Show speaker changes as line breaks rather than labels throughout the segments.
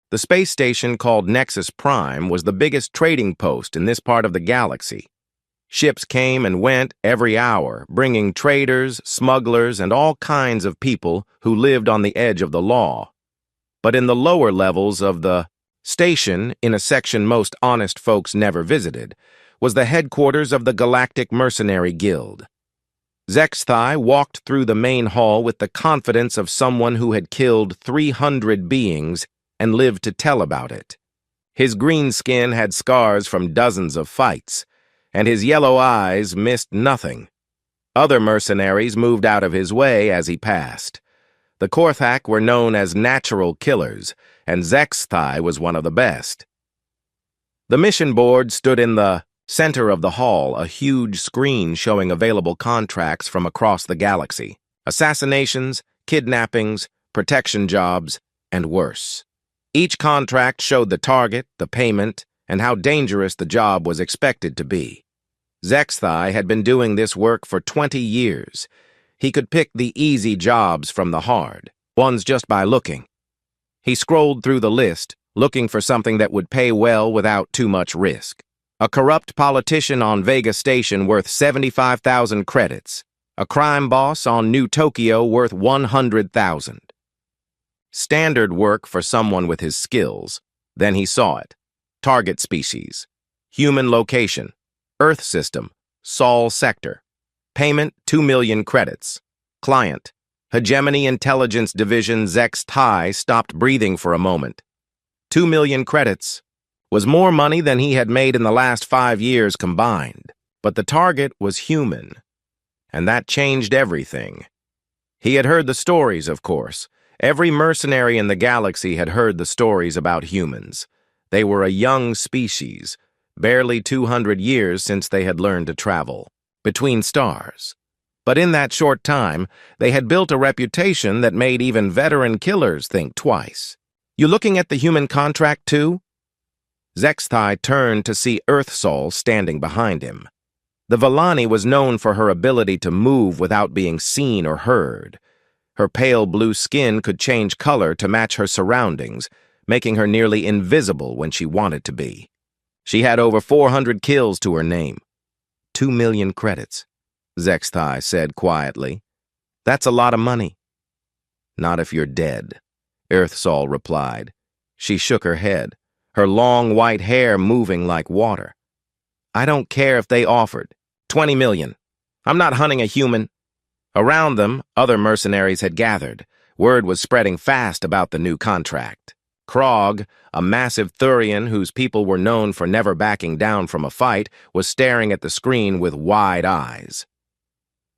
The space station called Nexus Prime was the biggest trading post in this part of the galaxy. Ships came and went every hour, bringing traders, smugglers, and all kinds of people who lived on the edge of the law. But in the lower levels of the station, in a section most honest folks never visited, was the headquarters of the Galactic Mercenary Guild. Zexthai walked through the main hall with the confidence of someone who had killed 300 beings and lived to tell about it. His green skin had scars from dozens of fights, and his yellow eyes missed nothing. Other mercenaries moved out of his way as he passed. The Korthak were known as natural killers, and Zexthai was one of the best. The mission board stood in the center of the hall, a huge screen showing available contracts from across the galaxy. Assassinations, kidnappings, protection jobs, and worse. Each contract showed the target, the payment, and how dangerous the job was expected to be. Zexthai had been doing this work for 20 years. He could pick the easy jobs from the hard ones just by looking. He scrolled through the list, looking for something that would pay well without too much risk. A corrupt politician on Vega Station worth 75,000 credits. A crime boss on New Tokyo worth 100,000. Standard work for someone with his skills. Then he saw it. Target species. Human location. Earth system. Sol sector. Payment 2 million credits. Client. Hegemony Intelligence Division Zexthai stopped breathing for a moment. 2 million credits was more money than he had made in the last 5 years combined. But the target was human. And that changed everything. He had heard the stories, of course. Every mercenary in the galaxy had heard the stories about humans. They were a young species, barely 200 years since they had learned to travel between stars. But in that short time, they had built a reputation that made even veteran killers think twice. You looking at the human contract too? Zexthai turned to see Earthsol standing behind him. The Villani was known for her ability to move without being seen or heard. Her pale blue skin could change color to match her surroundings, making her nearly invisible when she wanted to be. She had over 400 kills to her name. 2 million credits, Zexthai said quietly. That's a lot of money. Not if you're dead, Earthsol replied. She shook her head, her long white hair moving like water. I don't care if they offered 20 million. I'm not hunting a human. Around them, other mercenaries had gathered. Word was spreading fast about the new contract. Krog, a massive Thurian whose people were known for never backing down from a fight, was staring at the screen with wide eyes.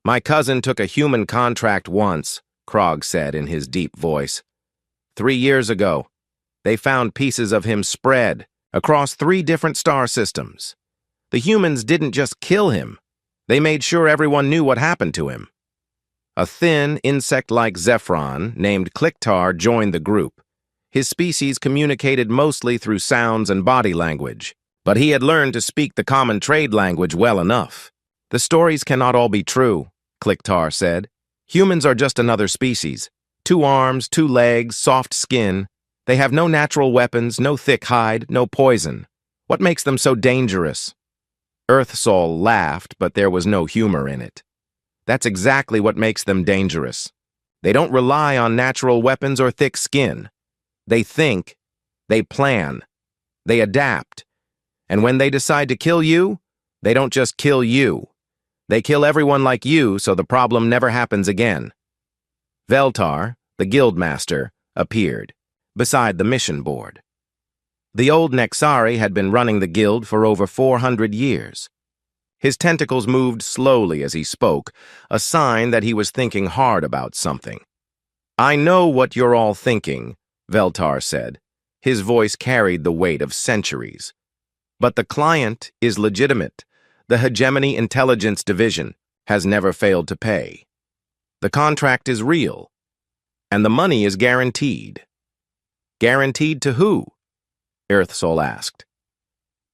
My cousin took a human contract once, Krog said in his deep voice. 3 years ago, they found pieces of him spread across 3 different star systems. The humans didn't just kill him. They made sure everyone knew what happened to him. A thin, insect-like Zephron named Kliktar joined the group. His species communicated mostly through sounds and body language, but he had learned to speak the common trade language well enough. The stories cannot all be true, Kliktar said. Humans are just another species. 2 arms, 2 legs, soft skin. They have no natural weapons, no thick hide, no poison. What makes them so dangerous? Earthsol laughed, but there was no humor in it. That's exactly what makes them dangerous. They don't rely on natural weapons or thick skin. They think, they plan, they adapt. And when they decide to kill you, they don't just kill you. They kill everyone like you so the problem never happens again. Veltar, the guildmaster, appeared, beside the mission board. The old Nexari had been running the guild for over 400 years. His tentacles moved slowly as he spoke, a sign that he was thinking hard about something. I know what you're all thinking, Veltar said. His voice carried the weight of centuries. But the client is legitimate. The Hegemony Intelligence Division has never failed to pay. The contract is real, and the money is guaranteed. Guaranteed to who? Earthsol asked.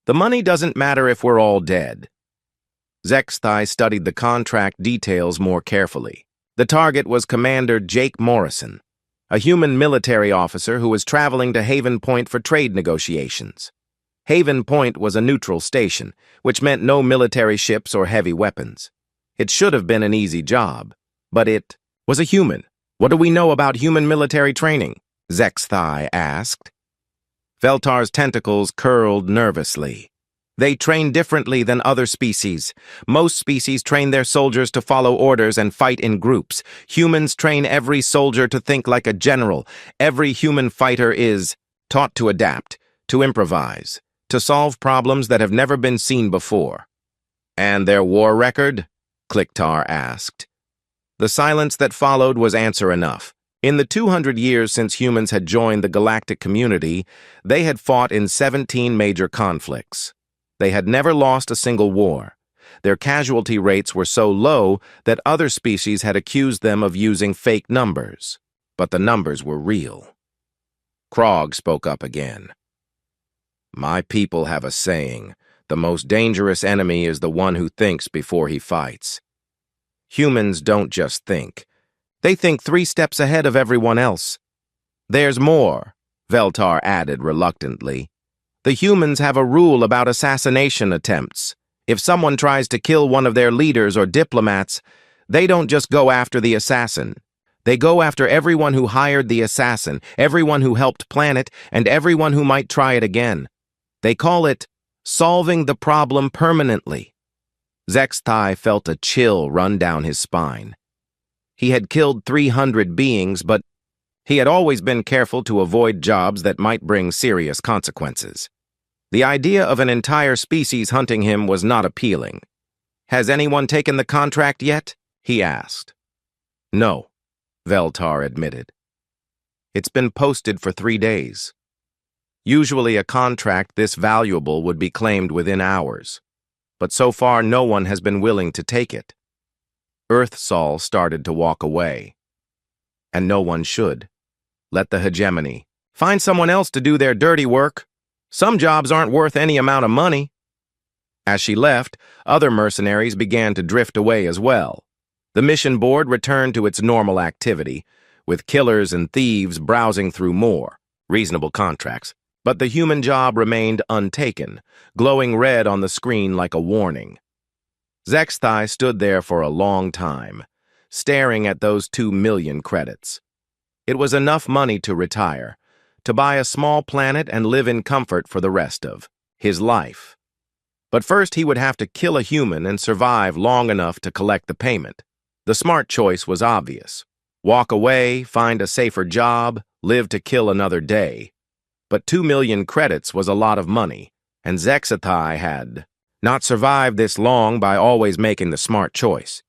The money doesn't matter if we're all dead. Zexthai studied the contract details more carefully. The target was Commander Jake Morrison. a human military officer who was traveling to Haven Point for trade negotiations. Haven Point was a neutral station, which meant no military ships or heavy weapons. It should have been an easy job, but it was a human. What do we know about human military training? Zexthai asked. Veltar's tentacles curled nervously. They train differently than other species. Most species train their soldiers to follow orders and fight in groups. Humans train every soldier to think like a general. Every human fighter is taught to adapt, to improvise, to solve problems that have never been seen before. And their war record? Kliktar asked. The silence that followed was answer enough. In the 200 years since humans had joined the galactic community, they had fought in 17 major conflicts. They had never lost a single war. Their casualty rates were so low that other species had accused them of using fake numbers. But the numbers were real. Krog spoke up again. My people have a saying, the most dangerous enemy is the one who thinks before he fights. Humans don't just think. They think 3 steps ahead of everyone else. There's more, Veltar added reluctantly. The humans have a rule about assassination attempts. If someone tries to kill one of their leaders or diplomats, they don't just go after the assassin. They go after everyone who hired the assassin, everyone who helped plan it, and everyone who might try it again. They call it solving the problem permanently. Zexthai felt a chill run down his spine. He had killed 300 beings, but he had always been careful to avoid jobs that might bring serious consequences. The idea of an entire species hunting him was not appealing. Has anyone taken the contract yet? He asked. No, Veltar admitted. It's been posted for 3 days. Usually a contract this valuable would be claimed within hours, but so far no one has been willing to take it. Earthsol started to walk away. And no one should. Let the hegemony find someone else to do their dirty work. Some jobs aren't worth any amount of money. As she left, other mercenaries began to drift away as well. The mission board returned to its normal activity, with killers and thieves browsing through more reasonable contracts. But the human job remained untaken, glowing red on the screen like a warning. Zexthai stood there for a long time, staring at those 2 million credits. It was enough money to retire, to buy a small planet and live in comfort for the rest of his life. But first he would have to kill a human and survive long enough to collect the payment. The smart choice was obvious. Walk away, find a safer job, live to kill another day. But 2 million credits was a lot of money, and Zexthai had not survived this long by always making the smart choice.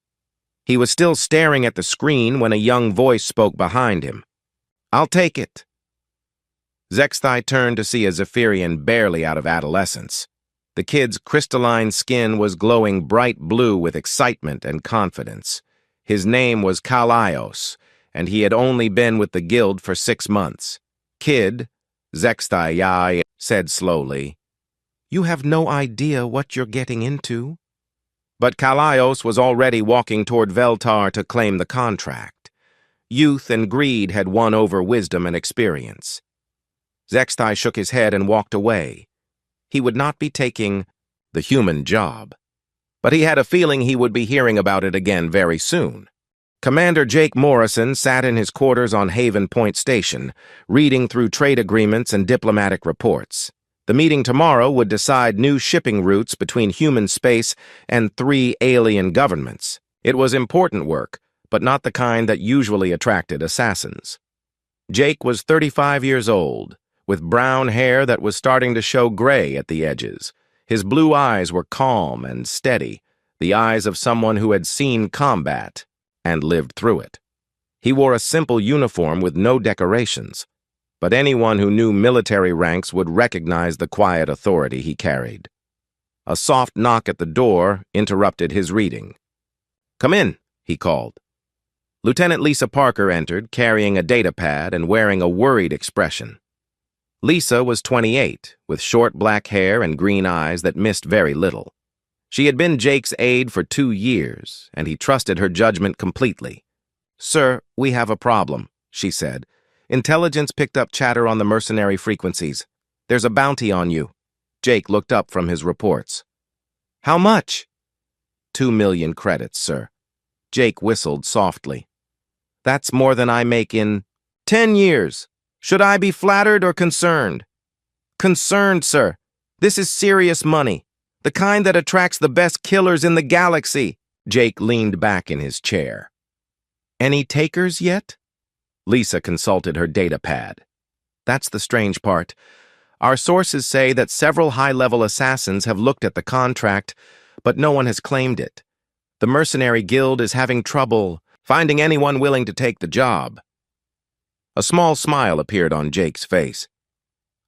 He was still staring at the screen when a young voice spoke behind him. I'll take it. Zexthai turned to see a Zephyrian barely out of adolescence. The kid's crystalline skin was glowing bright blue with excitement and confidence. His name was Kalaios, and he had only been with the guild for 6 months. Kid, Zexthai said slowly, you have no idea what you're getting into. But Kalaios was already walking toward Veltar to claim the contract. Youth and greed had won over wisdom and experience. Zexthai shook his head and walked away. He would not be taking the human job, but he had a feeling he would be hearing about it again very soon. Commander Jake Morrison sat in his quarters on Haven Point Station, reading through trade agreements and diplomatic reports. The meeting tomorrow would decide new shipping routes between human space and 3 alien governments. It was important work, but not the kind that usually attracted assassins. Jake was 35 years old, with brown hair that was starting to show gray at the edges. His blue eyes were calm and steady, the eyes of someone who had seen combat and lived through it. He wore a simple uniform with no decorations, but anyone who knew military ranks would recognize the quiet authority he carried. A soft knock at the door interrupted his reading. "Come in," he called. Lieutenant Lisa Parker entered, carrying a datapad and wearing a worried expression. Lisa was 28, with short black hair and green eyes that missed very little. She had been Jake's aide for 2 years, and he trusted her judgment completely. "Sir, we have a problem," she said. Intelligence picked up chatter on the mercenary frequencies. There's a bounty on you. Jake looked up from his reports. How much? 2 million credits, sir. Jake whistled softly. That's more than I make in 10 years. Should I be flattered or concerned? Concerned, sir. This is serious money. The kind that attracts the best killers in the galaxy. Jake leaned back in his chair. Any takers yet? Lisa consulted her data pad. That's the strange part. Our sources say that several high-level assassins have looked at the contract, but no one has claimed it. The mercenary guild is having trouble finding anyone willing to take the job. A small smile appeared on Jake's face.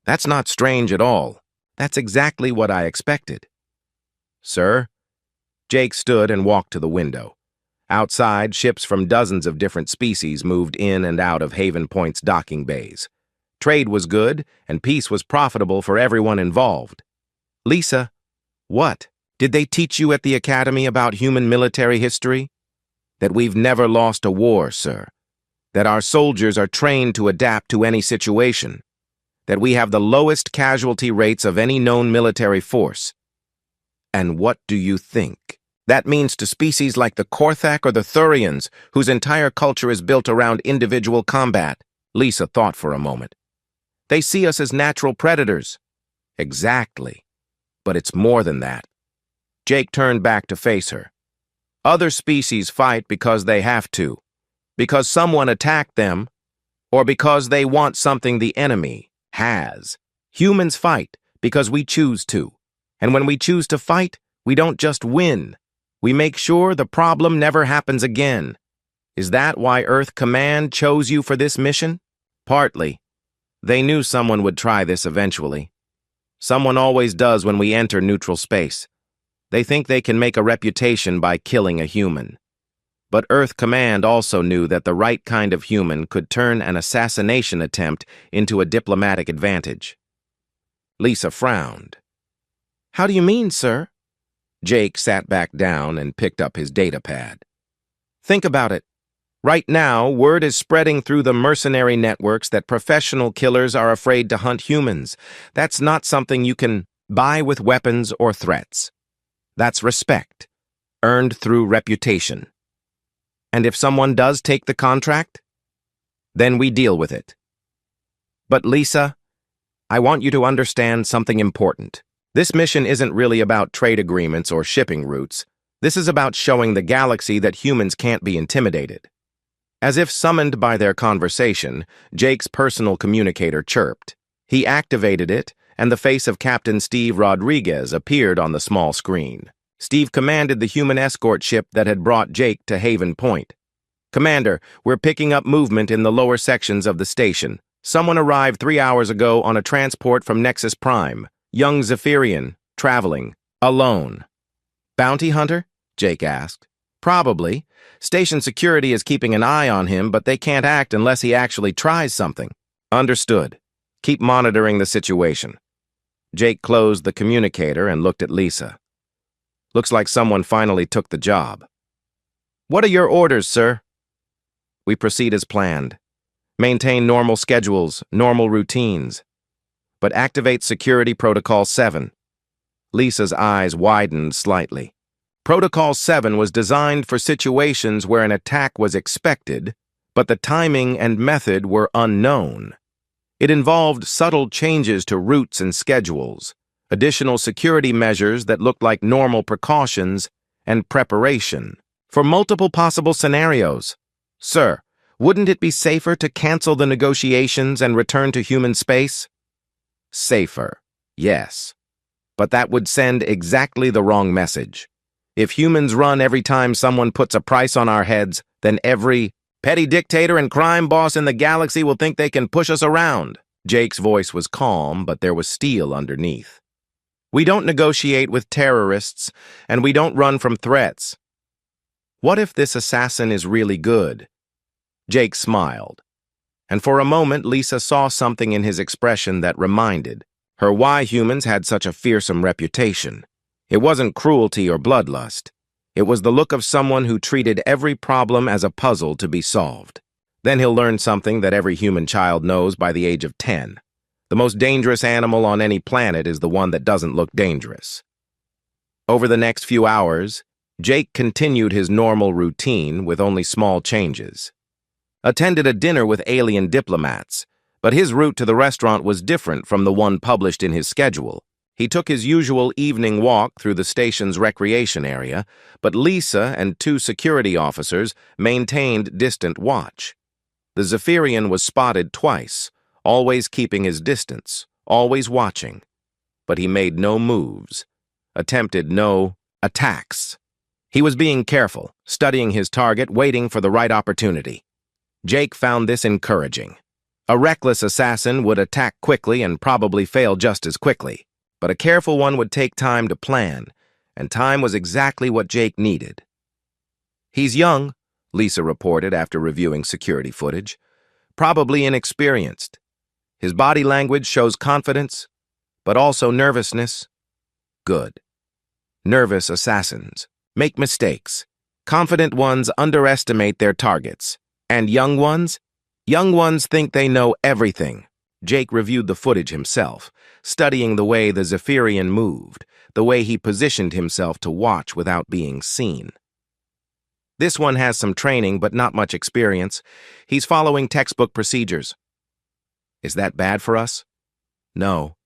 That's not strange at all. That's exactly what I expected. Sir? Jake stood and walked to the window. Outside, ships from dozens of different species moved in and out of Haven Point's docking bays. Trade was good, and peace was profitable for everyone involved. Lisa, what? Did they teach you at the Academy about human military history? That we've never lost a war, sir. That our soldiers are trained to adapt to any situation. That we have the lowest casualty rates of any known military force. And what do you think that means to species like the Korthak or the Thurians, whose entire culture is built around individual combat? Lisa thought for a moment. They see us as natural predators. Exactly. But it's more than that. Jake turned back to face her. Other species fight because they have to, because someone attacked them, or because they want something the enemy has. Humans fight because we choose to. And when we choose to fight, we don't just win. We make sure the problem never happens again. Is that why Earth Command chose you for this mission? Partly. They knew someone would try this eventually. Someone always does when we enter neutral space. They think they can make a reputation by killing a human. But Earth Command also knew that the right kind of human could turn an assassination attempt into a diplomatic advantage. Lisa frowned. How do you mean, sir? Jake sat back down and picked up his data pad. Think about it. Right now, word is spreading through the mercenary networks that professional killers are afraid to hunt humans. That's not something you can buy with weapons or threats. That's respect, earned through reputation. And if someone does take the contract, then we deal with it. But Lisa, I want you to understand something important. This mission isn't really about trade agreements or shipping routes. This is about showing the galaxy that humans can't be intimidated. As if summoned by their conversation, Jake's personal communicator chirped. He activated it, and the face of Captain Steve Rodriguez appeared on the small screen. Steve commanded the human escort ship that had brought Jake to Haven Point. Commander, we're picking up movement in the lower sections of the station. Someone arrived 3 hours ago on a transport from Nexus Prime. Young Zephyrian, traveling, alone. Bounty hunter? Jake asked. Probably. Station security is keeping an eye on him, but they can't act unless he actually tries something. Understood. Keep monitoring the situation. Jake closed the communicator and looked at Lisa. Looks like someone finally took the job. What are your orders, sir? We proceed as planned. Maintain normal schedules, normal routines. But activate Security Protocol 7. Lisa's eyes widened slightly. Protocol 7 was designed for situations where an attack was expected, but the timing and method were unknown. It involved subtle changes to routes and schedules, additional security measures that looked like normal precautions, and preparation for multiple possible scenarios. Sir, wouldn't it be safer to cancel the negotiations and return to human space? Safer, yes. But that would send exactly the wrong message. If humans run every time someone puts a price on our heads, then every petty dictator and crime boss in the galaxy will think they can push us around. Jake's voice was calm, but there was steel underneath. We don't negotiate with terrorists, and we don't run from threats. What if this assassin is really good? Jake smiled. And for a moment, Lisa saw something in his expression that reminded her why humans had such a fearsome reputation. It wasn't cruelty or bloodlust. It was the look of someone who treated every problem as a puzzle to be solved. Then he'll learn something that every human child knows by the age of 10. The most dangerous animal on any planet is the one that doesn't look dangerous. Over the next few hours, Jake continued his normal routine with only small changes. Attended a dinner with alien diplomats, but his route to the restaurant was different from the one published in his schedule. He took his usual evening walk through the station's recreation area, but Lisa and 2 security officers maintained distant watch. The Zephyrian was spotted twice, always keeping his distance, always watching. But he made no moves, attempted no attacks. He was being careful, studying his target, waiting for the right opportunity. Jake found this encouraging. A reckless assassin would attack quickly and probably fail just as quickly, but a careful one would take time to plan, and time was exactly what Jake needed. "He's young," Lisa reported after reviewing security footage. "Probably inexperienced. His body language shows confidence, but also nervousness. Good. Nervous assassins make mistakes. Confident ones underestimate their targets. And young ones think they know everything." Jake reviewed the footage himself, studying the way the Zephyrian moved, the way he positioned himself to watch without being seen. "This one has some training but not much experience. He's following textbook procedures." "Is that bad for us?" "No.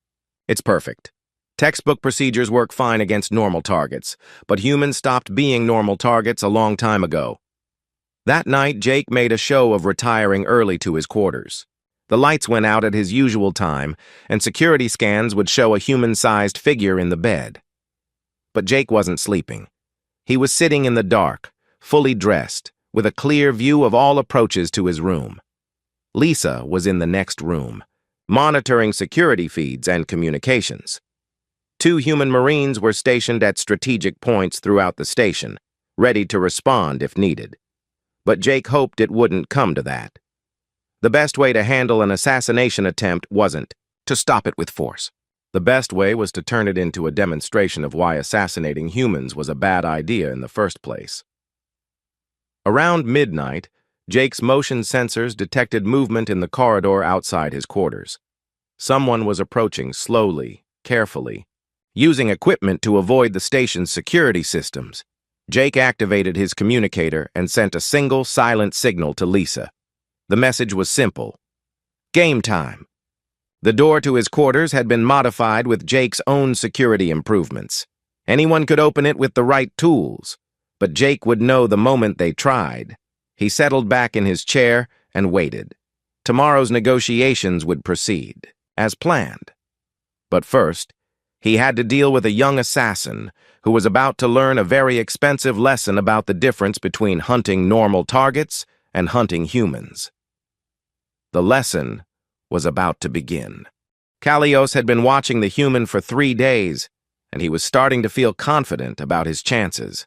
It's perfect. Textbook procedures work fine against normal targets, but humans stopped being normal targets a long time ago." That night, Jake made a show of retiring early to his quarters. The lights went out at his usual time, and security scans would show a human-sized figure in the bed. But Jake wasn't sleeping. He was sitting in the dark, fully dressed, with a clear view of all approaches to his room. Lisa was in the next room, monitoring security feeds and communications. 2 human Marines were stationed at strategic points throughout the station, ready to respond if needed. But Jake hoped it wouldn't come to that. The best way to handle an assassination attempt wasn't to stop it with force. The best way was to turn it into a demonstration of why assassinating humans was a bad idea in the first place. Around midnight, Jake's motion sensors detected movement in the corridor outside his quarters. Someone was approaching slowly, carefully, using equipment to avoid the station's security systems. Jake activated his communicator and sent a single, silent signal to Lisa. The message was simple. Game time. The door to his quarters had been modified with Jake's own security improvements. Anyone could open it with the right tools, but Jake would know the moment they tried. He settled back in his chair and waited. Tomorrow's negotiations would proceed, as planned. But first, he had to deal with a young assassin who was about to learn a very expensive lesson about the difference between hunting normal targets and hunting humans. The lesson was about to begin. Kalios had been watching the human for 3 days, and he was starting to feel confident about his chances.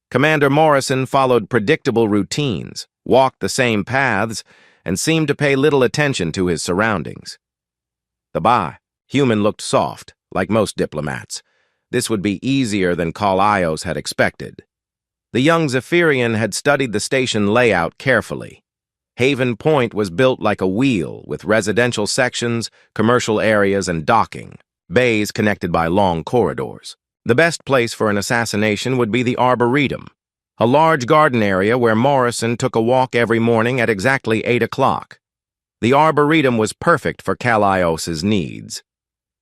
Commander Morrison followed predictable routines, walked the same paths, and seemed to pay little attention to his surroundings. The human looked soft, like most diplomats. This would be easier than Kalios had expected. The young Zephyrian had studied the station layout carefully. Haven Point was built like a wheel, with residential sections, commercial areas, and docking, bays connected by long corridors. The best place for an assassination would be the Arboretum, a large garden area where Morrison took a walk every morning at exactly 8 o'clock. The Arboretum was perfect for Kalios's needs.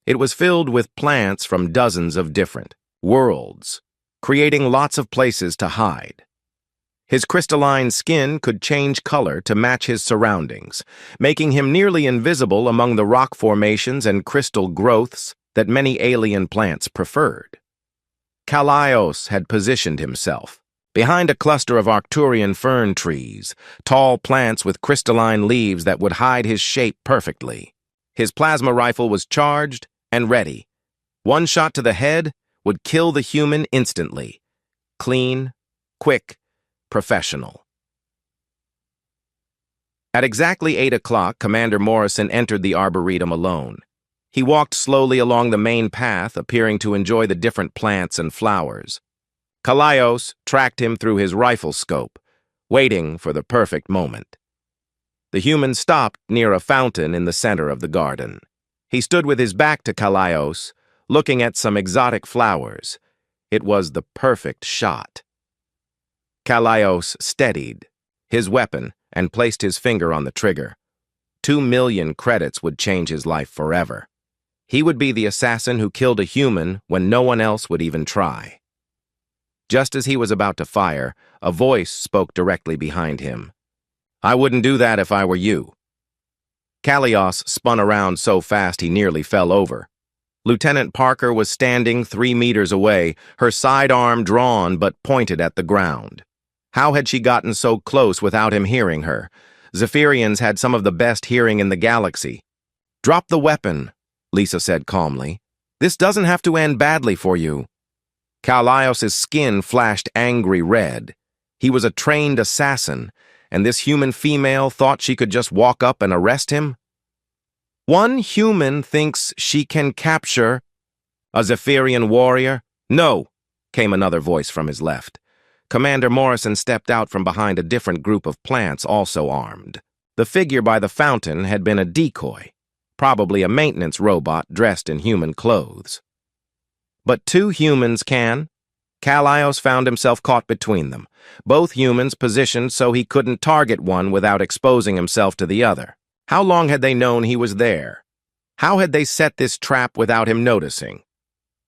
It was filled with plants from dozens of different worlds, creating lots of places to hide. His crystalline skin could change color to match his surroundings, making him nearly invisible among the rock formations and crystal growths that many alien plants preferred. Kalios had positioned himself behind a cluster of Arcturian fern trees, tall plants with crystalline leaves that would hide his shape perfectly. His plasma rifle was charged and ready. One shot to the head would kill the human instantly. Clean, quick, professional. At exactly 8 o'clock, Commander Morrison entered the Arboretum alone. He walked slowly along the main path, appearing to enjoy the different plants and flowers. Kalios tracked him through his rifle scope, waiting for the perfect moment. The human stopped near a fountain in the center of the garden. He stood with his back to Kalaios, looking at some exotic flowers. It was the perfect shot. Kalaios steadied his weapon and placed his finger on the trigger. 2 million credits would change his life forever. He would be the assassin who killed a human when no one else would even try. Just as he was about to fire, a voice spoke directly behind him. "I wouldn't do that if I were you." Kalaios spun around so fast he nearly fell over. Lieutenant Parker was standing 3 meters away, her sidearm drawn but pointed at the ground. How had she gotten so close without him hearing her? Zephyrians had some of the best hearing in the galaxy. "Drop the weapon," Lisa said calmly. "This doesn't have to end badly for you." Kalaios' skin flashed angry red. He was a trained assassin, and this human female thought she could just walk up and arrest him? One human thinks she can capture a Zephyrian warrior? "No," came another voice from his left. Commander Morrison stepped out from behind a different group of plants, also armed. The figure by the fountain had been a decoy, probably a maintenance robot dressed in human clothes. But 2 humans can? Kalaios found himself caught between them, both humans positioned so he couldn't target one without exposing himself to the other. How long had they known he was there? How had they set this trap without him noticing?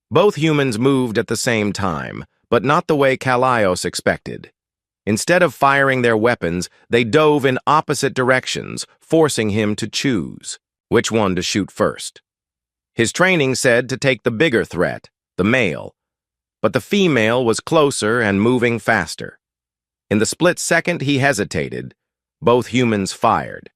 Both humans moved at the same time, but not the way Kalaios expected. Instead of firing their weapons, they dove in opposite directions, forcing him to choose which one to shoot first. His training said to take the bigger threat, the male, but the female was closer and moving faster. In the split second he hesitated, both humans fired.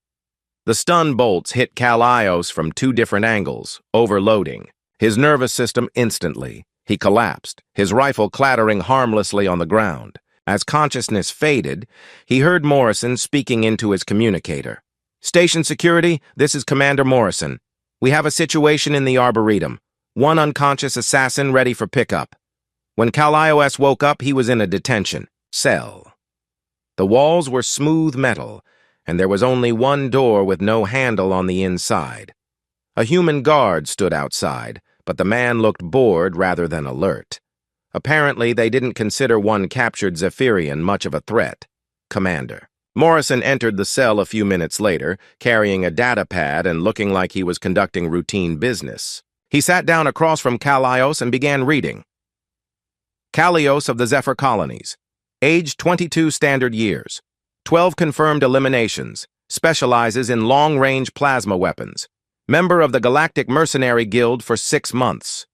The stun bolts hit Kalaios from 2 different angles, overloading his nervous system instantly. He collapsed, his rifle clattering harmlessly on the ground. As consciousness faded, he heard Morrison speaking into his communicator. "Station security, this is Commander Morrison. We have a situation in the Arboretum. 1 unconscious assassin ready for pickup." When Kalaios woke up, he was in a detention cell. The walls were smooth metal, and there was only 1 door with no handle on the inside. A human guard stood outside, but the man looked bored rather than alert. Apparently, they didn't consider one captured Zephyrian much of a threat. Commander. Morrison entered the cell a few minutes later, carrying a data pad and looking like he was conducting routine business. He sat down across from Kalaios and began reading. Kalaios of the Zephyr Colonies. Age 22 standard years. 12 confirmed eliminations. Specializes in long-range plasma weapons. Member of the Galactic Mercenary Guild for 6 months.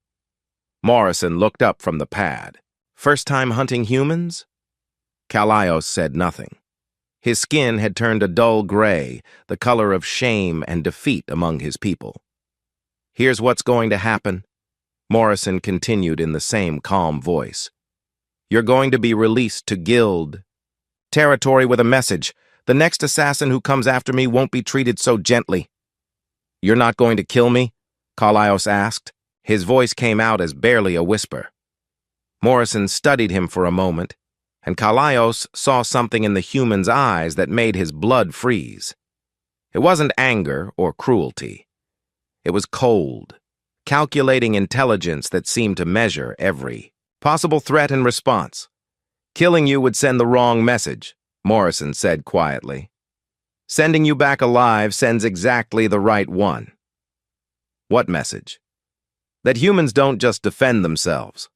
Morrison looked up from the pad. "First time hunting humans?" Kalaios said nothing. His skin had turned a dull gray, the color of shame and defeat among his people. "Here's what's going to happen," Morrison continued in the same calm voice. "You're going to be released to Guild territory with a message. The next assassin who comes after me won't be treated so gently." "You're not going to kill me?" Kalaios asked. His voice came out as barely a whisper. Morrison studied him for a moment, and Kalaios saw something in the human's eyes that made his blood freeze. It wasn't anger or cruelty. It was cold, calculating intelligence that seemed to measure every possible threat and response. "Killing you would send the wrong message," Morrison said quietly. "Sending you back alive sends exactly the right one." "What message?" "That humans don't just defend themselves.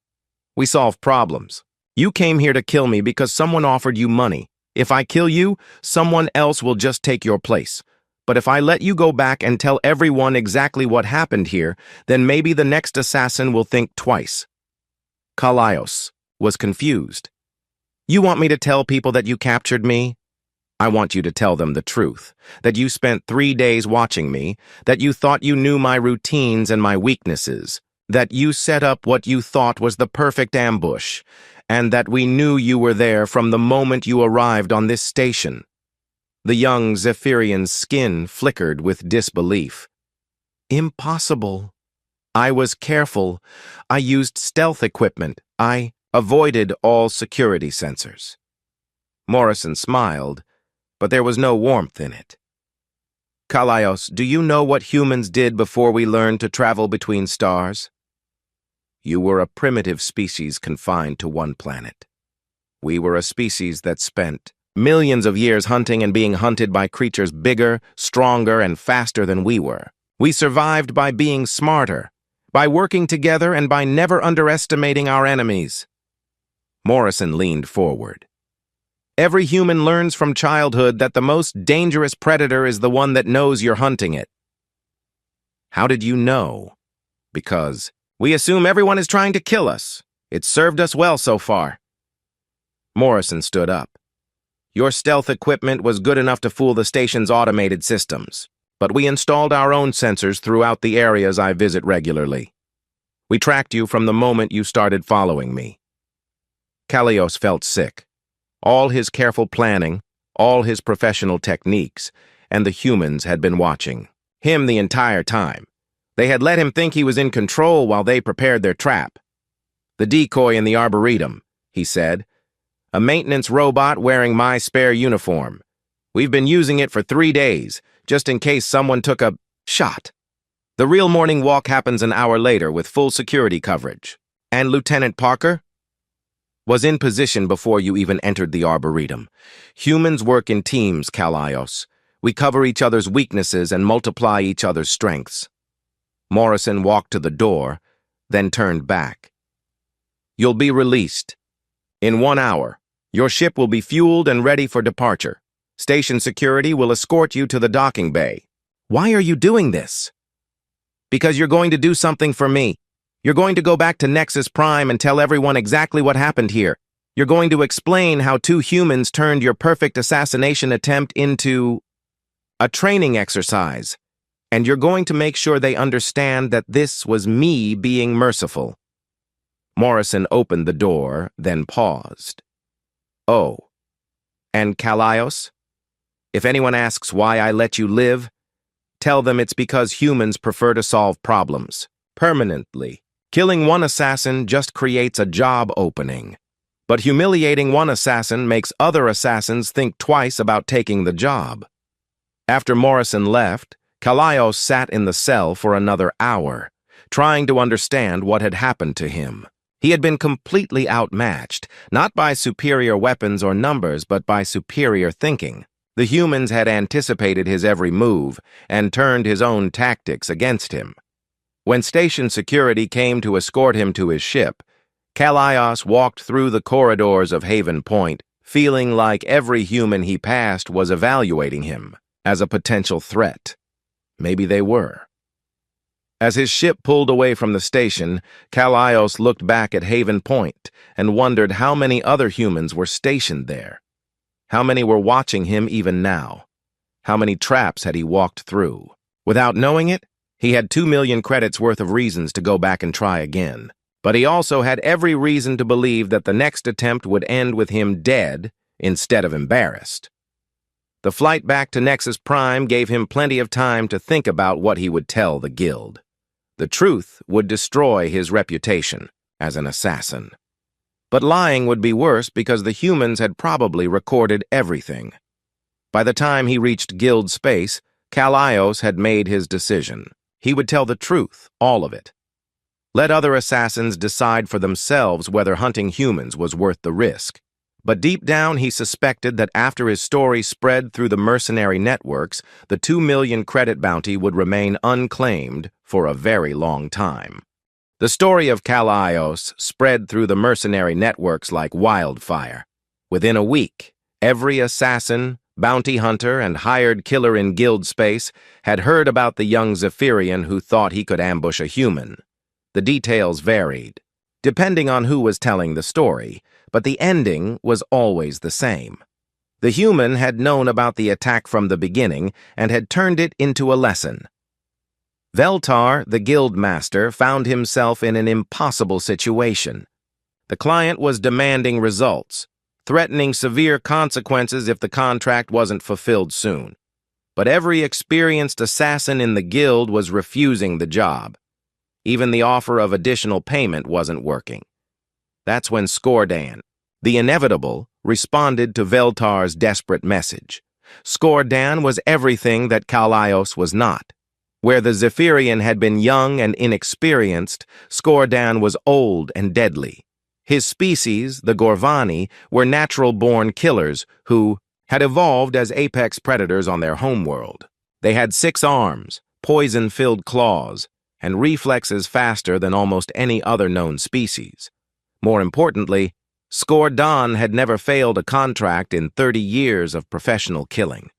We solve problems. You came here to kill me because someone offered you money. If I kill you, someone else will just take your place. But if I let you go back and tell everyone exactly what happened here, then maybe the next assassin will think twice." Kalaios was confused. "You want me to tell people that you captured me?" "I want you to tell them the truth, that you spent 3 days watching me, that you thought you knew my routines and my weaknesses, that you set up what you thought was the perfect ambush, and that we knew you were there from the moment you arrived on this station." The young Zephyrian's skin flickered with disbelief. "Impossible. I was careful. I used stealth equipment. I avoided all security sensors." Morrison smiled, but there was no warmth in it. Kalaios, do you know what humans did before we learned to travel between stars? You were a primitive species confined to one planet. We were a species that spent millions of years hunting and being hunted by creatures bigger, stronger, and faster than we were. We survived by being smarter, by working together, and by never underestimating our enemies. Morrison leaned forward. Every human learns from childhood that the most dangerous predator is the one that knows you're hunting it. How did you know? Because we assume everyone is trying to kill us. It's served us well so far. Morrison stood up. Your stealth equipment was good enough to fool the station's automated systems, but we installed our own sensors throughout the areas I visit regularly. We tracked you from the moment you started following me. Kalaios felt sick. All his careful planning, all his professional techniques, and the humans had been watching him the entire time. They had let him think he was in control while they prepared their trap. The decoy in the arboretum, he said. A maintenance robot wearing my spare uniform. We've been using it for 3 days, just in case someone took a shot. The real morning walk happens an hour later with full security coverage. And Lieutenant Parker was in position before you even entered the arboretum. Humans work in teams, Kalaios. We cover each other's weaknesses and multiply each other's strengths. Morrison walked to the door, then turned back. You'll be released. In 1 hour, your ship will be fueled and ready for departure. Station security will escort you to the docking bay. Why are you doing this? Because you're going to do something for me. You're going to go back to Nexus Prime and tell everyone exactly what happened here. You're going to explain how 2 humans turned your perfect assassination attempt into a training exercise. And you're going to make sure they understand that this was me being merciful. Morrison opened the door, then paused. Oh. And Kalaios? If anyone asks why I let you live, tell them it's because humans prefer to solve problems. Permanently. Killing one assassin just creates a job opening. But humiliating one assassin makes other assassins think twice about taking the job. After Morrison left, Kalaios sat in the cell for another hour, trying to understand what had happened to him. He had been completely outmatched, not by superior weapons or numbers, but by superior thinking. The humans had anticipated his every move and turned his own tactics against him. When station security came to escort him to his ship, Kalaios walked through the corridors of Haven Point, feeling like every human he passed was evaluating him as a potential threat. Maybe they were. As his ship pulled away from the station, Kalaios looked back at Haven Point and wondered how many other humans were stationed there. How many were watching him even now? How many traps had he walked through? Without knowing it, he had 2 million credits worth of reasons to go back and try again. But he also had every reason to believe that the next attempt would end with him dead instead of embarrassed. The flight back to Nexus Prime gave him plenty of time to think about what he would tell the guild. The truth would destroy his reputation as an assassin. But lying would be worse because the humans had probably recorded everything. By the time he reached guild space, Kalaios had made his decision. He would tell the truth, all of it. Let other assassins decide for themselves whether hunting humans was worth the risk. But deep down he suspected that after his story spread through the mercenary networks, the 2 million credit bounty would remain unclaimed for a very long time. The story of Kalaios spread through the mercenary networks like wildfire. Within a week, every assassin, bounty hunter, and hired killer in guild space had heard about the young Zephyrian who thought he could ambush a human. The details varied, depending on who was telling the story, but the ending was always the same. The human had known about the attack from the beginning and had turned it into a lesson. Veltar, the guild master, found himself in an impossible situation. The client was demanding results, threatening severe consequences if the contract wasn't fulfilled soon. But every experienced assassin in the guild was refusing the job. Even the offer of additional payment wasn't working. That's when Scordan, the inevitable, responded to Veltar's desperate message. Skordan was everything that Kalaios was not. Where the Zephyrian had been young and inexperienced, Skordan was old and deadly. His species, the Gorvani, were natural-born killers who had evolved as apex predators on their homeworld. They had 6 arms, poison-filled claws, and reflexes faster than almost any other known species. More importantly, Skordan had never failed a contract in 30 years of professional killing.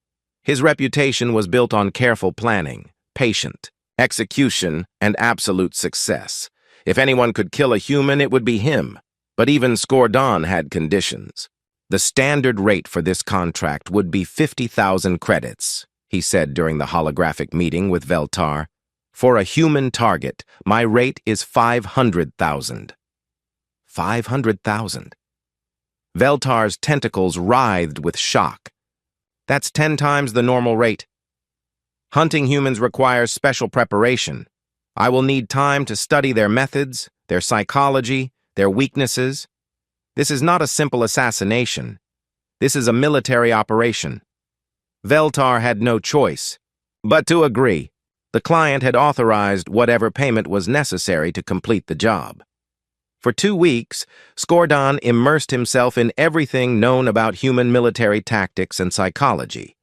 His reputation was built on careful planning, patient execution, and absolute success. If anyone could kill a human, it would be him. But even Skordan had conditions. The standard rate for this contract would be 50,000 credits, he said during the holographic meeting with Veltar. For a human target, my rate is 500,000. 500,000. Veltar's tentacles writhed with shock. That's 10 times the normal rate. Hunting humans requires special preparation. I will need time to study their methods, their psychology, their weaknesses. This is not a simple assassination. This is a military operation. Veltar had no choice but to agree. The client had authorized whatever payment was necessary to complete the job. For 2 weeks, Skordan immersed himself in everything known about human military tactics and psychology.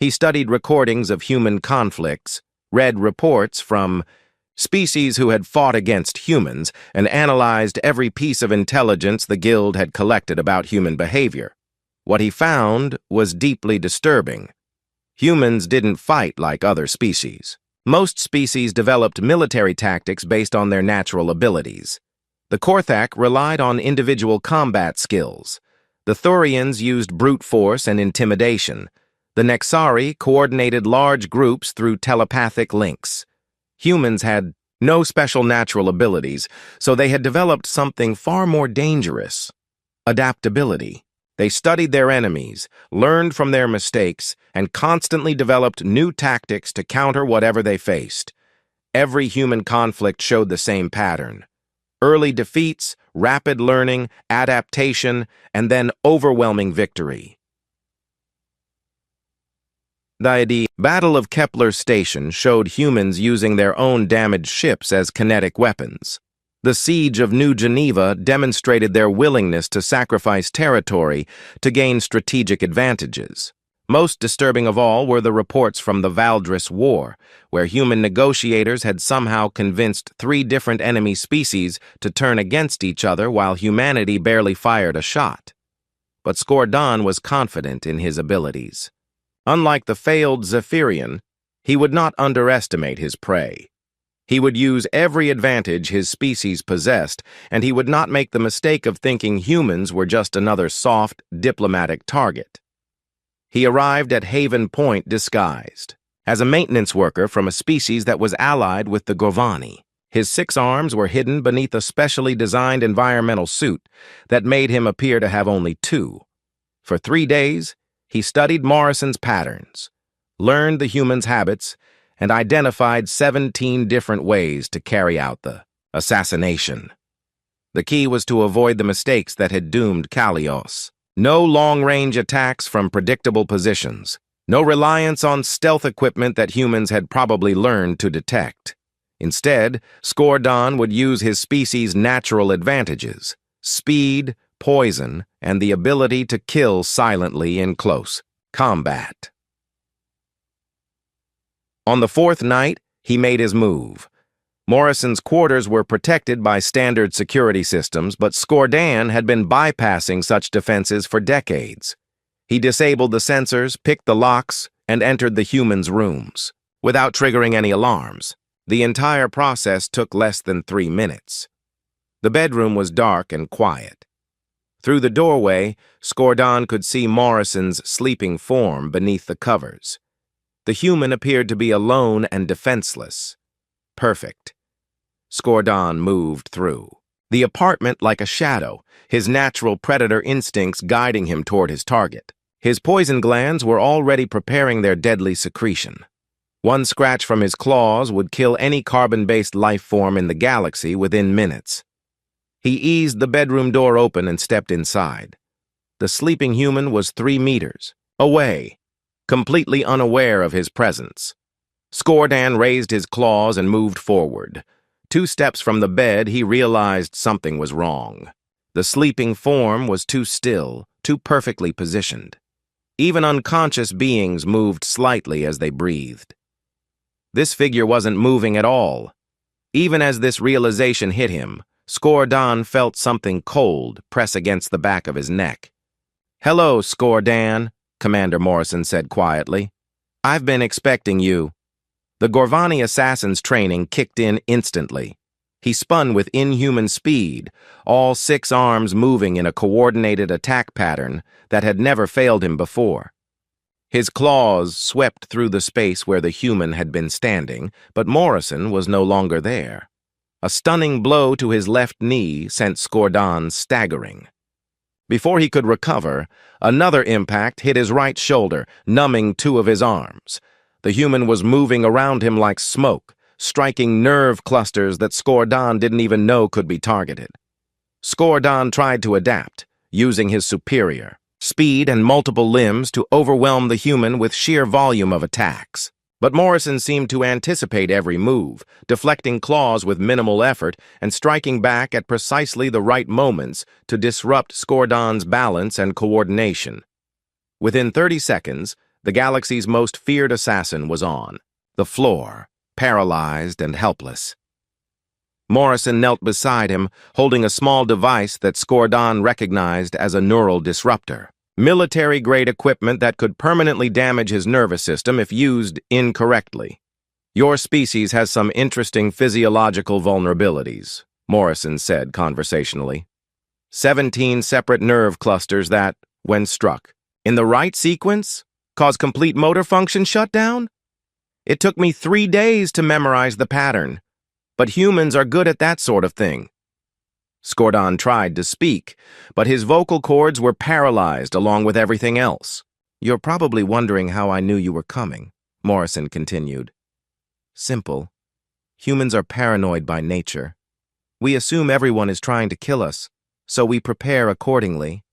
He studied recordings of human conflicts, read reports from species who had fought against humans, and analyzed every piece of intelligence the Guild had collected about human behavior. What he found was deeply disturbing. Humans didn't fight like other species. Most species developed military tactics based on their natural abilities. The Korthak relied on individual combat skills. The Thurians used brute force and intimidation. The Nexari coordinated large groups through telepathic links. Humans had no special natural abilities, so they had developed something far more dangerous: adaptability. They studied their enemies, learned from their mistakes, and constantly developed new tactics to counter whatever they faced. Every human conflict showed the same pattern: early defeats, rapid learning, adaptation, and then overwhelming victory. The Battle of Kepler Station showed humans using their own damaged ships as kinetic weapons. The Siege of New Geneva demonstrated their willingness to sacrifice territory to gain strategic advantages. Most disturbing of all were the reports from the Valdris War, where human negotiators had somehow convinced 3 different enemy species to turn against each other while humanity barely fired a shot. But Skordan was confident in his abilities. Unlike the failed Zephyrian, he would not underestimate his prey. He would use every advantage his species possessed, and he would not make the mistake of thinking humans were just another soft, diplomatic target. He arrived at Haven Point disguised as a maintenance worker from a species that was allied with the Gorvani. His 6 arms were hidden beneath a specially designed environmental suit that made him appear to have only 2. For 3 days, he studied Morrison's patterns, learned the human's habits, and identified 17 different ways to carry out the assassination. The key was to avoid the mistakes that had doomed Kalaios. No long-range attacks from predictable positions. No reliance on stealth equipment that humans had probably learned to detect. Instead, Skordan would use his species' natural advantages: speed, poison, and the ability to kill silently in close combat. On the 4th night, he made his move. Morrison's quarters were protected by standard security systems, but Skordan had been bypassing such defenses for decades. He disabled the sensors, picked the locks, and entered the humans' rooms, without triggering any alarms. The entire process took less than 3 minutes. The bedroom was dark and quiet. Through the doorway, Skordan could see Morrison's sleeping form beneath the covers. The human appeared to be alone and defenseless. Perfect. Skordan moved through the apartment like a shadow, his natural predator instincts guiding him toward his target. His poison glands were already preparing their deadly secretion. One scratch from his claws would kill any carbon-based life form in the galaxy within minutes. He eased the bedroom door open and stepped inside. The sleeping human was 3 meters away. completely unaware of his presence. Scordan raised his claws and moved forward. 2 steps from the bed, he realized something was wrong. The sleeping form was too still, too perfectly positioned. Even unconscious beings moved slightly as they breathed. This figure wasn't moving at all. Even as this realization hit him, Scordan felt something cold press against the back of his neck. "Hello, Scordan," Commander Morrison said quietly. "I've been expecting you." The Gorvani assassin's training kicked in instantly. He spun with inhuman speed, all 6 arms moving in a coordinated attack pattern that had never failed him before. His claws swept through the space where the human had been standing, but Morrison was no longer there. A stunning blow to his left knee sent Scordan staggering. Before he could recover, another impact hit his right shoulder, numbing 2 of his arms. The human was moving around him like smoke, striking nerve clusters that Scordan didn't even know could be targeted. Scordan tried to adapt, using his superior speed and multiple limbs to overwhelm the human with sheer volume of attacks. But Morrison seemed to anticipate every move, deflecting claws with minimal effort and striking back at precisely the right moments to disrupt Scordan's balance and coordination. Within 30 seconds, the galaxy's most feared assassin was on the floor, paralyzed and helpless. Morrison knelt beside him, holding a small device that Scordan recognized as a neural disruptor. Military-grade equipment that could permanently damage his nervous system if used incorrectly. "Your species has some interesting physiological vulnerabilities," Morrison said conversationally. 17 separate nerve clusters that, when struck in the right sequence, cause complete motor function shutdown? It took me 3 days to memorize the pattern, but humans are good at that sort of thing. Scordan tried to speak, but his vocal cords were paralyzed along with everything else. "You're probably wondering how I knew you were coming," Morrison continued. "Simple. Humans are paranoid by nature. We assume everyone is trying to kill us, so we prepare accordingly."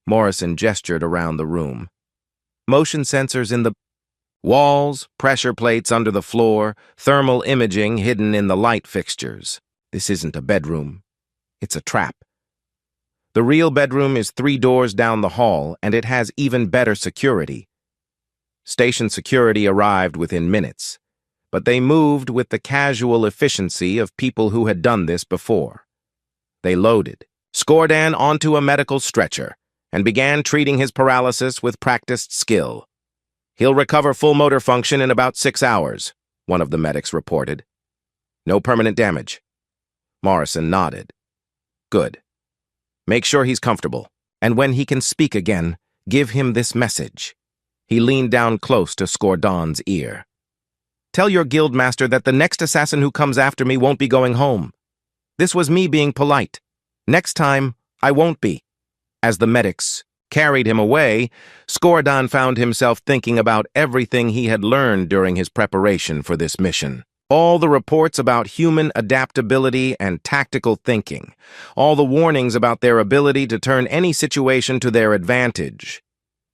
Morrison gestured around the room. Motion sensors in the walls, pressure plates under the floor, thermal imaging hidden in the light fixtures. This isn't a bedroom. It's a trap. The real bedroom is 3 doors down the hall, and it has even better security. Station security arrived within minutes, but they moved with the casual efficiency of people who had done this before. They loaded Scordan onto a medical stretcher and began treating his paralysis with practiced skill. "He'll recover full motor function in about 6 hours, one of the medics reported. "No permanent damage." Morrison nodded. "Good. Make sure he's comfortable, and when he can speak again, give him this message." He leaned down close to Scordan's ear. "Tell your guildmaster that the next assassin who comes after me won't be going home. This was me being polite. Next time, I won't be." As the medics carried him away, Scordan found himself thinking about everything he had learned during his preparation for this mission. All the reports about human adaptability and tactical thinking. All the warnings about their ability to turn any situation to their advantage.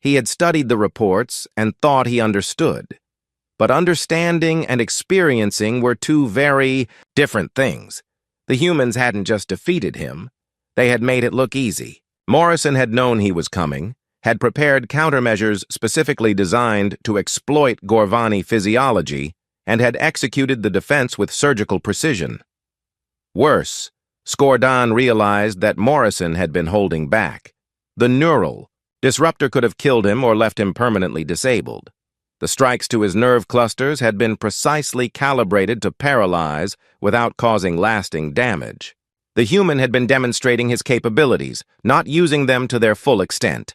He had studied the reports and thought he understood. But understanding and experiencing were 2 very different things. The humans hadn't just defeated him. They had made it look easy. Morrison had known he was coming, had prepared countermeasures specifically designed to exploit Gorvani physiology, and had executed the defense with surgical precision. Worse, Scordan realized that Morrison had been holding back. The neural disruptor could have killed him or left him permanently disabled. The strikes to his nerve clusters had been precisely calibrated to paralyze without causing lasting damage. The human had been demonstrating his capabilities, not using them to their full extent.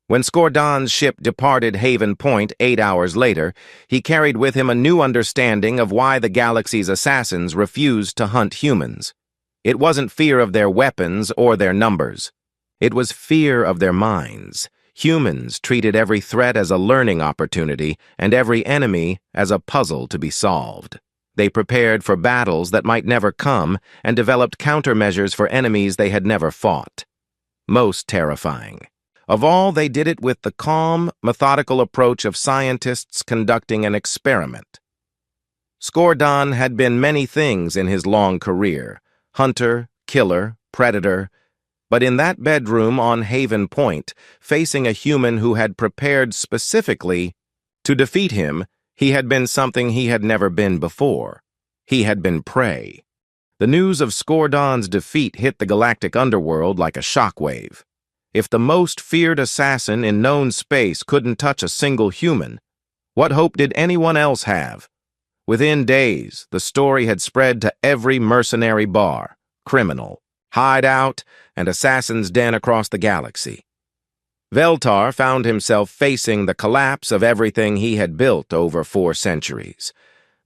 When Scordan's ship departed Haven Point 8 hours later, he carried with him a new understanding of why the galaxy's assassins refused to hunt humans. It wasn't fear of their weapons or their numbers. It was fear of their minds. Humans treated every threat as a learning opportunity and every enemy as a puzzle to be solved. They prepared for battles that might never come and developed countermeasures for enemies they had never fought. Most terrifying, Of all, they did it with the calm, methodical approach of scientists conducting an experiment. Skordon had been many things in his long career: hunter, killer, predator. But in that bedroom on Haven Point, facing a human who had prepared specifically to defeat him, he had been something he had never been before. He had been prey. The news of Skordon's defeat hit the galactic underworld like a shockwave. If the most feared assassin in known space couldn't touch a single human, what hope did anyone else have? Within days, the story had spread to every mercenary bar, criminal, hideout, and assassin's den across the galaxy. Veltar found himself facing the collapse of everything he had built over 4 centuries.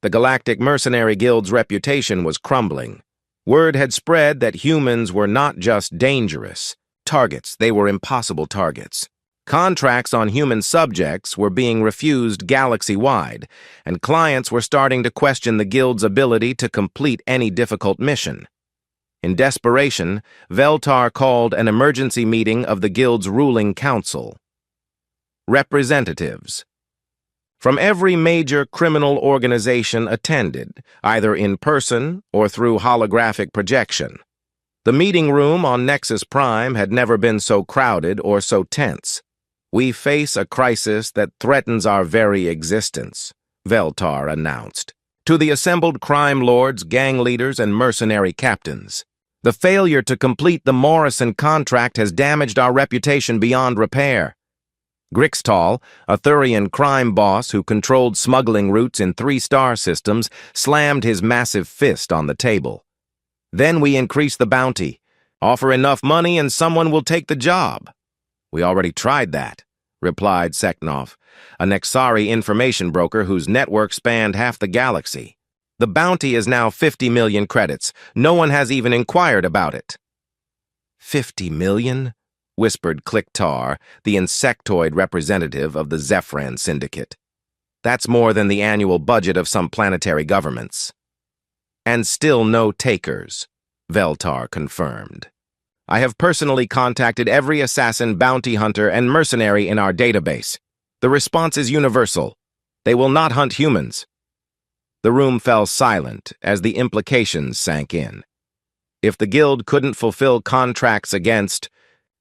The Galactic Mercenary Guild's reputation was crumbling. Word had spread that humans were not just dangerous targets, they were impossible targets. Contracts on human subjects were being refused galaxy-wide, and clients were starting to question the Guild's ability to complete any difficult mission. In desperation, Veltar called an emergency meeting of the Guild's ruling council. Representatives from every major criminal organization attended, either in person or through holographic projection. The meeting room on Nexus Prime had never been so crowded or so tense. "We face a crisis that threatens our very existence," Veltar announced to the assembled crime lords, gang leaders, and mercenary captains. "The failure to complete the Morrison contract has damaged our reputation beyond repair." Grixtal, a Thurian crime boss who controlled smuggling routes in 3-star systems, slammed his massive fist on the table. "Then we increase the bounty. Offer enough money and someone will take the job." "We already tried that," replied Seknov, a Nexari information broker whose network spanned half the galaxy. "The bounty is now 50 million credits. No one has even inquired about it." 50 million? Whispered Clicktar, the insectoid representative of the Zephyran Syndicate. "That's more than the annual budget of some planetary governments." "And still no takers," Veltar confirmed. "I have personally contacted every assassin, bounty hunter, and mercenary in our database. The response is universal. They will not hunt humans." The room fell silent as the implications sank in. If the Guild couldn't fulfill contracts against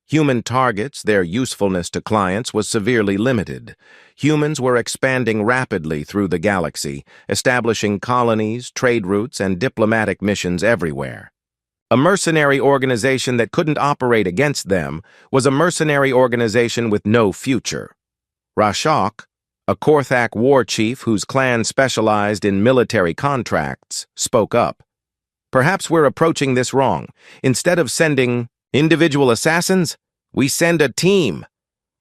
human targets, their usefulness to clients was severely limited. Humans were expanding rapidly through the galaxy, establishing colonies, trade routes, and diplomatic missions everywhere. A mercenary organization that couldn't operate against them was a mercenary organization with no future. Rashok, a Korthak war chief whose clan specialized in military contracts, spoke up. "Perhaps we're approaching this wrong. Instead of sending individual assassins, we send a team,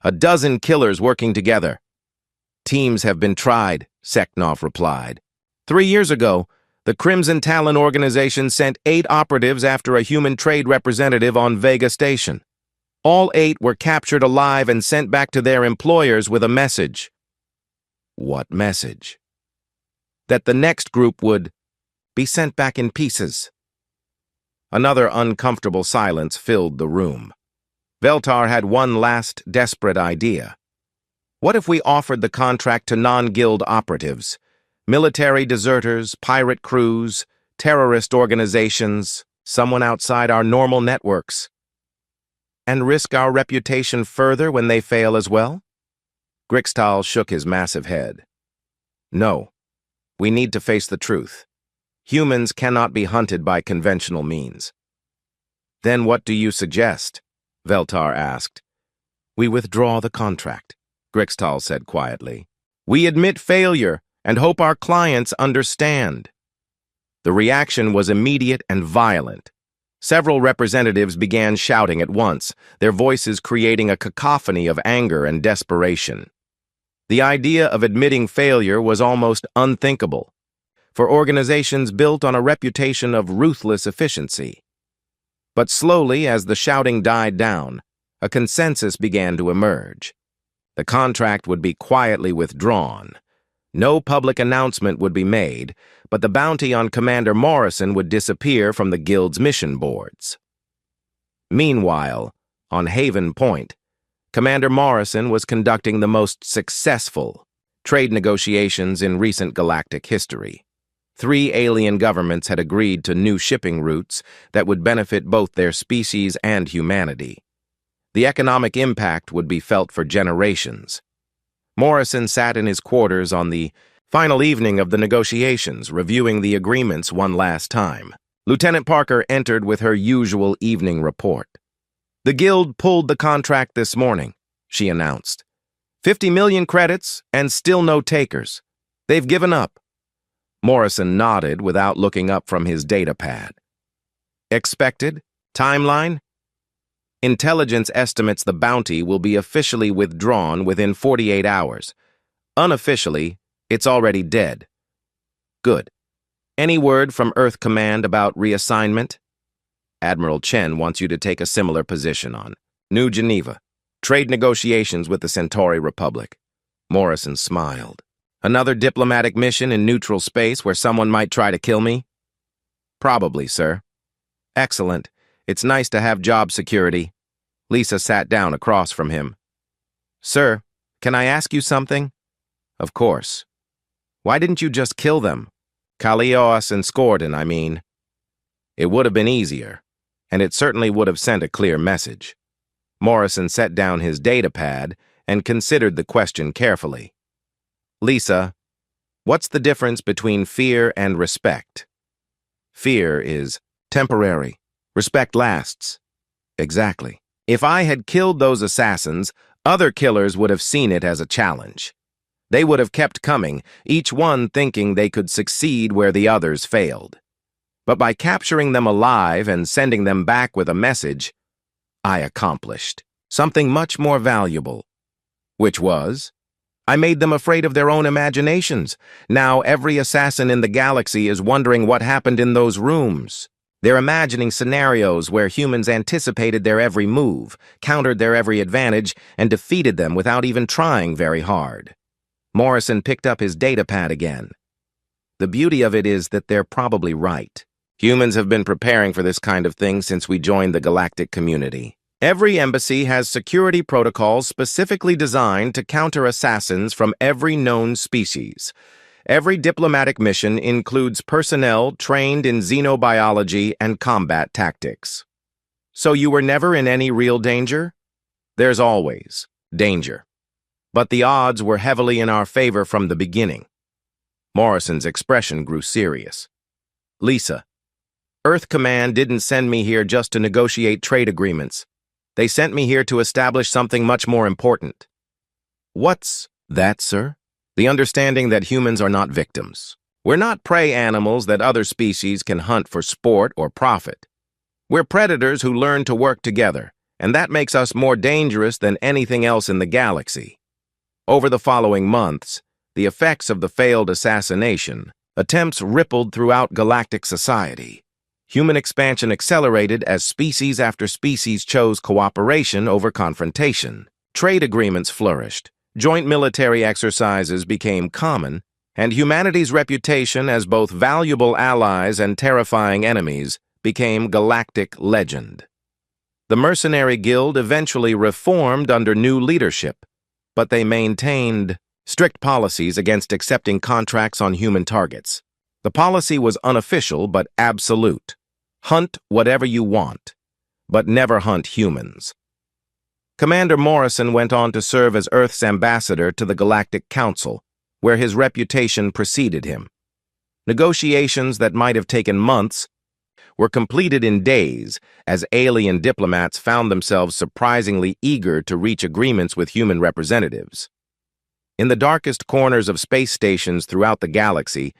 a dozen killers working together." "Teams have been tried," Seknov replied. 3 years ago, the Crimson Talon organization sent 8 operatives after a human trade representative on Vega Station. All 8 were captured alive and sent back to their employers with a message. What message? That the next group would be sent back in pieces. Another uncomfortable silence filled the room. Veltar had one last desperate idea. What if we offered the contract to non-guild operatives, military deserters, pirate crews, terrorist organizations, someone outside our normal networks, and risk our reputation further when they fail as well? Grixtal shook his massive head. "No, we need to face the truth. Humans cannot be hunted by conventional means." "Then what do you suggest?" Veltar asked. "We withdraw the contract," Grixtal said quietly. "We admit failure and hope our clients understand." The reaction was immediate and violent. Several representatives began shouting at once, their voices creating a cacophony of anger and desperation. The idea of admitting failure was almost unthinkable for organizations built on a reputation of ruthless efficiency. But slowly, as the shouting died down, a consensus began to emerge. The contract would be quietly withdrawn. No public announcement would be made, but the bounty on Commander Morrison would disappear from the Guild's mission boards. Meanwhile, on Haven Point, Commander Morrison was conducting the most successful trade negotiations in recent galactic history. 3 alien governments had agreed to new shipping routes that would benefit both their species and humanity. The economic impact would be felt for generations. Morrison sat in his quarters on the final evening of the negotiations, reviewing the agreements one last time. Lieutenant Parker entered with her usual evening report. "The Guild pulled the contract this morning," she announced. 50 million credits and still no takers. They've given up." Morrison nodded without looking up from his datapad. "Expected? Timeline?" "Intelligence estimates the bounty will be officially withdrawn within 48 hours. Unofficially, it's already dead." "Good. Any word from Earth Command about reassignment?" "Admiral Chen wants you to take a similar position on New Geneva. Trade negotiations with the Centauri Republic." Morrison smiled. "Another diplomatic mission in neutral space where someone might try to kill me?" "Probably, sir." "Excellent. It's nice to have job security." Lisa sat down across from him. "Sir, can I ask you something?" "Of course." "Why didn't you just kill them? Kalios and Skorden, I mean." "It would have been easier, and it certainly would have sent a clear message." Morrison set down his datapad and considered the question carefully. "Lisa, what's the difference between fear and respect?" "Fear is temporary. Respect lasts." "Exactly. If I had killed those assassins, other killers would have seen it as a challenge. They would have kept coming, each one thinking they could succeed where the others failed. But by capturing them alive and sending them back with a message, I accomplished something much more valuable. Which was, I made them afraid of their own imaginations. Now every assassin in the galaxy is wondering what happened in those rooms. They're imagining scenarios where humans anticipated their every move, countered their every advantage, and defeated them without even trying very hard." Morrison picked up his datapad again. "The beauty of it is that they're probably right. Humans have been preparing for this kind of thing since we joined the galactic community. Every embassy has security protocols specifically designed to counter assassins from every known species. Every diplomatic mission includes personnel trained in xenobiology and combat tactics." "So you were never in any real danger?" "There's always danger. But the odds were heavily in our favor from the beginning." Morrison's expression grew serious. "Lisa, Earth Command didn't send me here just to negotiate trade agreements. They sent me here to establish something much more important." "What's that, sir?" "The understanding that humans are not victims. We're not prey animals that other species can hunt for sport or profit. We're predators who learn to work together, and that makes us more dangerous than anything else in the galaxy." Over the following months, the effects of the failed assassination attempts rippled throughout galactic society. Human expansion accelerated as species after species chose cooperation over confrontation. Trade agreements flourished, joint military exercises became common, and humanity's reputation as both valuable allies and terrifying enemies became galactic legend. The Mercenary Guild eventually reformed under new leadership, but they maintained strict policies against accepting contracts on human targets. The policy was unofficial but absolute. Hunt whatever you want, but never hunt humans. Commander Morrison went on to serve as Earth's ambassador to the Galactic Council, where his reputation preceded him. Negotiations that might have taken months were completed in days as alien diplomats found themselves surprisingly eager to reach agreements with human representatives. In the darkest corners of space stations throughout the galaxy,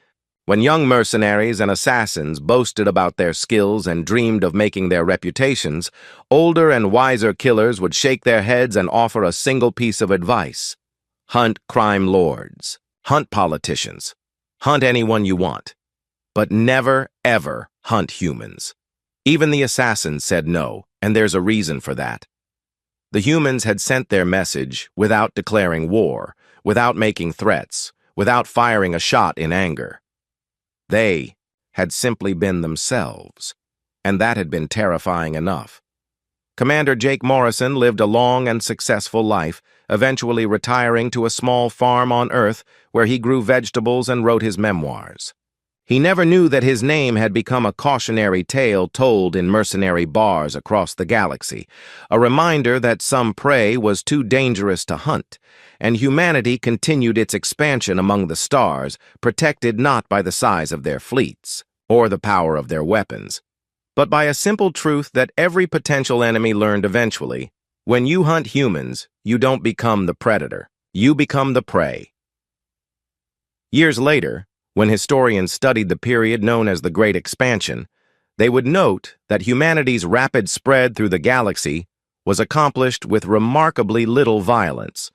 when young mercenaries and assassins boasted about their skills and dreamed of making their reputations, older and wiser killers would shake their heads and offer a single piece of advice. Hunt crime lords. Hunt politicians. Hunt anyone you want. But never, ever hunt humans. Even the assassins said no, and there's a reason for that. The humans had sent their message without declaring war, without making threats, without firing a shot in anger. They had simply been themselves, and that had been terrifying enough. Commander Jake Morrison lived a long and successful life, eventually retiring to a small farm on Earth where he grew vegetables and wrote his memoirs. He never knew that his name had become a cautionary tale told in mercenary bars across the galaxy, a reminder that some prey was too dangerous to hunt, and humanity continued its expansion among the stars, protected not by the size of their fleets or the power of their weapons, but by a simple truth that every potential enemy learned eventually: when you hunt humans, you don't become the predator, you become the prey. Years later, when historians studied the period known as the Great Expansion, they would note that humanity's rapid spread through the galaxy was accomplished with remarkably little violence.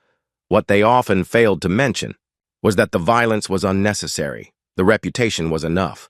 What they often failed to mention was that the violence was unnecessary. The reputation was enough.